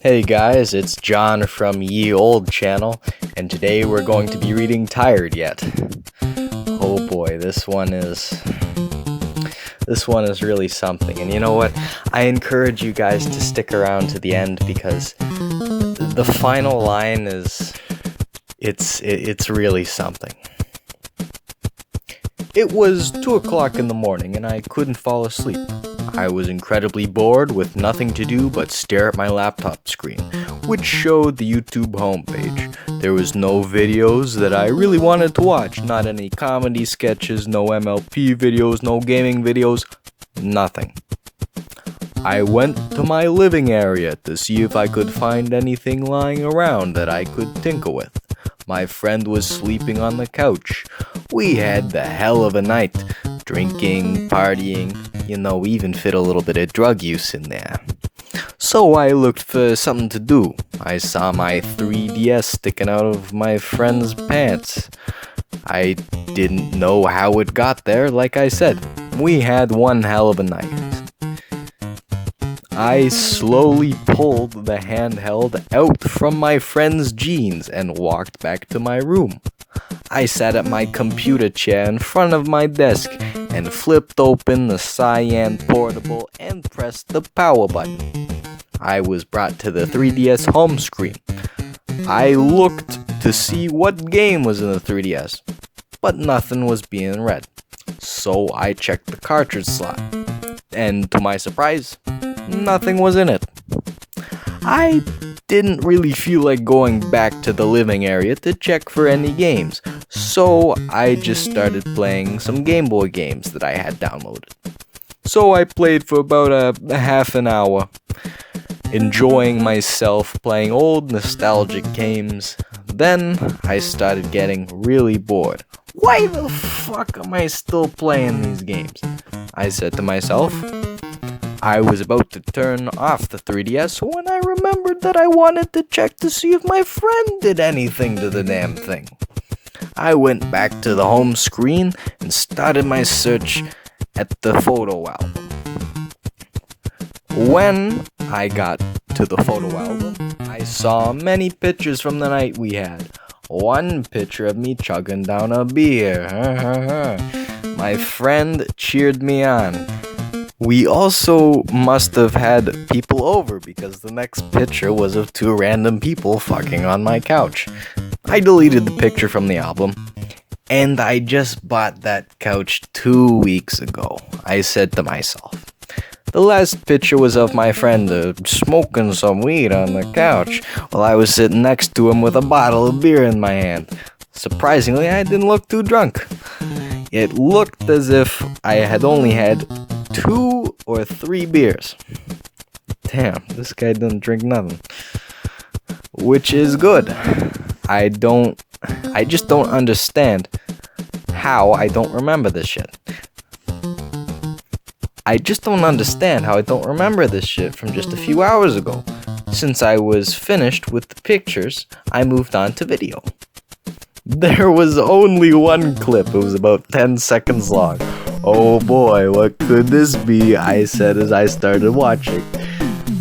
Hey guys, it's John from Ye Old Channel, and today we're going to be reading Tired Yet. Oh boy, this one is really something. And you know what? I encourage you guys to stick around to the end because the final line it's really something. It was 2 o'clock in the morning and I couldn't fall asleep. I was incredibly bored with nothing to do but stare at my laptop screen, which showed the YouTube homepage. There was no videos that I really wanted to watch, not any comedy sketches, no MLP videos, no gaming videos, nothing. I went to my living area to see if I could find anything lying around that I could tinker with. My friend was sleeping on the couch. We had the hell of a night. Drinking, partying, we even fit a little bit of drug use in there. So I looked for something to do. I saw my 3DS sticking out of my friend's pants. I didn't know how it got there, like I said. We had one hell of a night. I slowly pulled the handheld out from my friend's jeans and walked back to my room. I sat at my computer chair in front of my desk and flipped open the Cyan Portable and pressed the power button. I was brought to the 3DS home screen. I looked to see what game was in the 3DS, but nothing was being read. So I checked the cartridge slot, and to my surprise, nothing was in it. I didn't really feel like going back to the living area to check for any games, so I just started playing some Game Boy games that I had downloaded. So I played for about a half an hour, enjoying myself playing old nostalgic games. Then I started getting really bored. Why the fuck am I still playing these games? I said to myself. I was about to turn off the 3DS when I remembered that I wanted to check to see if my friend did anything to the damn thing. I went back to the home screen and started my search at the photo album. When I got to the photo album, I saw many pictures from the night we had. One picture of me chugging down a beer. My friend cheered me on. We also must have had people over because the next picture was of two random people fucking on my couch. I deleted the picture from the album, and I just bought that couch 2 weeks ago. I said to myself. The last picture was of my friend smoking some weed on the couch while I was sitting next to him with a bottle of beer in my hand. Surprisingly, I didn't look too drunk. It looked as if I had only had 2 or 3 beers. Damn, this guy doesn't drink nothing. Which is good. I just don't understand how I don't remember this shit. I just don't understand how I don't remember this shit from just a few hours ago. Since I was finished with the pictures, I moved on to video. There was only one clip. It was about 10 seconds long. Oh boy, what could this be? I said as I started watching.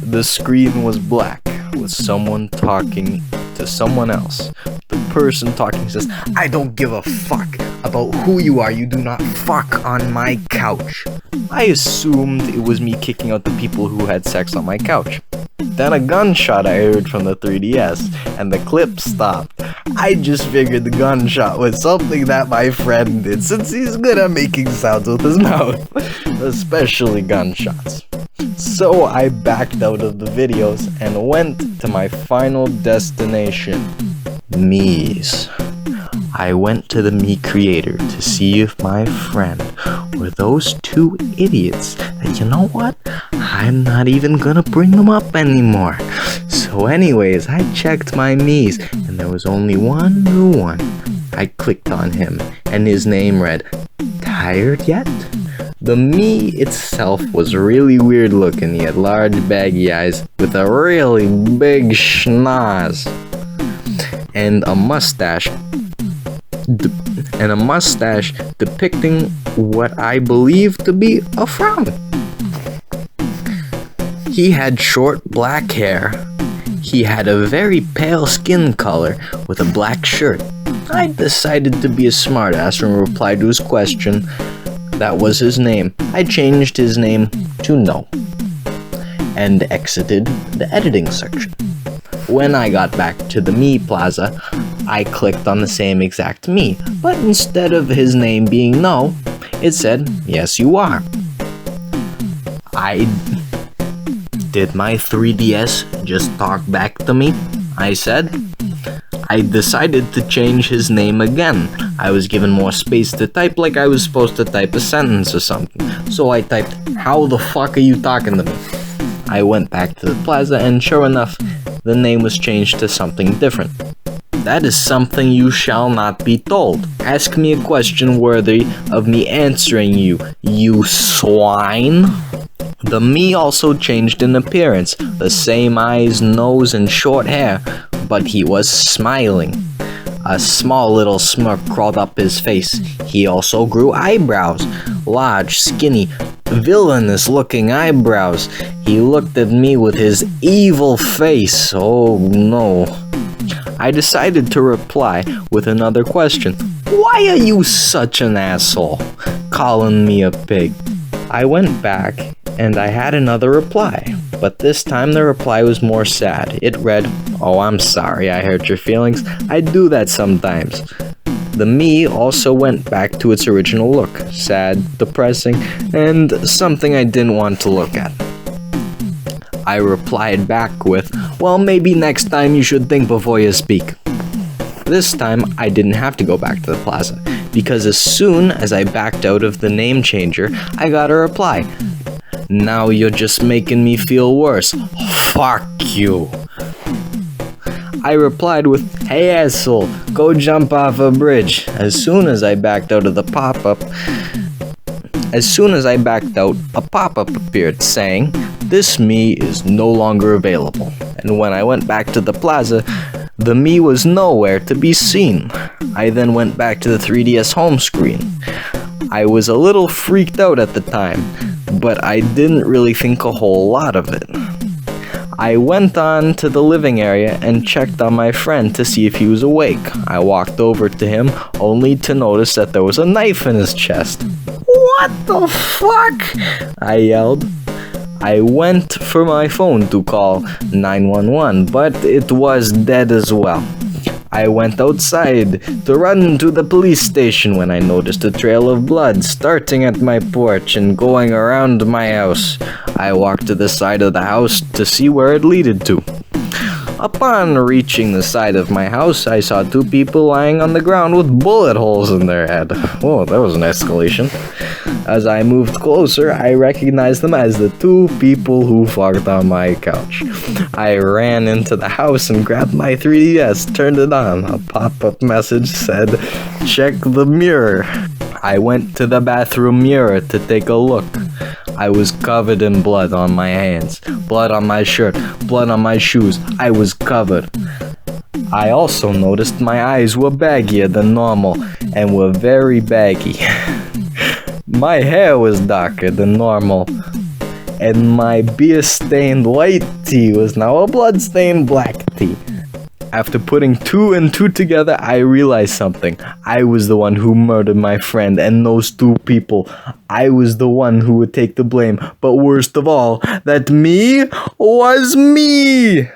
The screen was black, with someone talking to someone else. The person talking says, "I don't give a fuck about who you are. You do not fuck on my couch." I assumed it was me kicking out the people who had sex on my couch. Then a gunshot I heard from the 3DS, and the clip stopped. I just figured the gunshot was something that my friend did, since he's good at making sounds with his mouth, especially gunshots. So I backed out of the videos and went to my final destination, Me's. I went to the Me Creator to see if my friend were those two idiots that, you know what, I'm not even gonna bring them up anymore. So anyways, I checked my Me's and there was only one new one. I clicked on him and his name read, "Tired Yet?" The Me itself was really weird looking. He had large baggy eyes with a really big schnoz and a mustache depicting what I believe to be a frown. He had short black hair He had a very pale skin color with a black shirt. I decided to be a smartass and replied to his question. That was his name. I changed his name to No and exited the editing section. When I got back to the Me Plaza, I clicked on the same exact Me, but instead of his name being No, it said, yes you are. Did my 3DS just talk back to me? I said. I decided to change his name again. I was given more space to type, like I was supposed to type a sentence or something. So I typed, how the fuck are you talking to me? I went back to the plaza and sure enough, the name was changed to something different. That is something you shall not be told. Ask me a question worthy of me answering you, you swine. The Me also changed in appearance, the same eyes, nose, and short hair, but he was smiling. A small little smirk crawled up his face. He also grew eyebrows, large, skinny, villainous looking eyebrows. He looked at me with his evil face. Oh no. I decided to reply with another question. Why are you such an asshole? Calling me a pig. I went back and I had another reply, but this time the reply was more sad. It read, oh, I'm sorry I hurt your feelings. I do that sometimes. The Me also went back to its original look, sad, depressing, and something I didn't want to look at. I replied back with, well, maybe next time you should think before you speak. This time, I didn't have to go back to the plaza, because as soon as I backed out of the name changer, I got a reply. Now you're just making me feel worse. Fuck you. I replied with, hey asshole, go jump off a bridge. As soon as I backed out, a pop-up appeared saying, this Me is no longer available. And when I went back to the plaza, the Me was nowhere to be seen. I then went back to the 3DS home screen. I was a little freaked out at the time, but I didn't really think a whole lot of it. I went on to the living area and checked on my friend to see if he was awake. I walked over to him only to notice that there was a knife in his chest. What the fuck? I yelled. I went for my phone to call 911, but it was dead as well. I went outside to run to the police station when I noticed a trail of blood starting at my porch and going around my house. I walked to the side of the house to see where it led to. Upon reaching the side of my house, I saw two people lying on the ground with bullet holes in their head. Oh, that was an escalation. As I moved closer, I recognized them as the two people who fucked on my couch. I ran into the house and grabbed my 3DS, turned it on. A pop-up message said, check the mirror. I went to the bathroom mirror to take a look. I was covered in blood on my hands, blood on my shirt, blood on my shoes. I was covered. I also noticed my eyes were baggier than normal and were very baggy. My hair was darker than normal, and my beer-stained white tea was now a blood-stained black tea. After putting two and two together, I realized something. I was the one who murdered my friend and those two people. I was the one who would take the blame. But worst of all, that Me was me!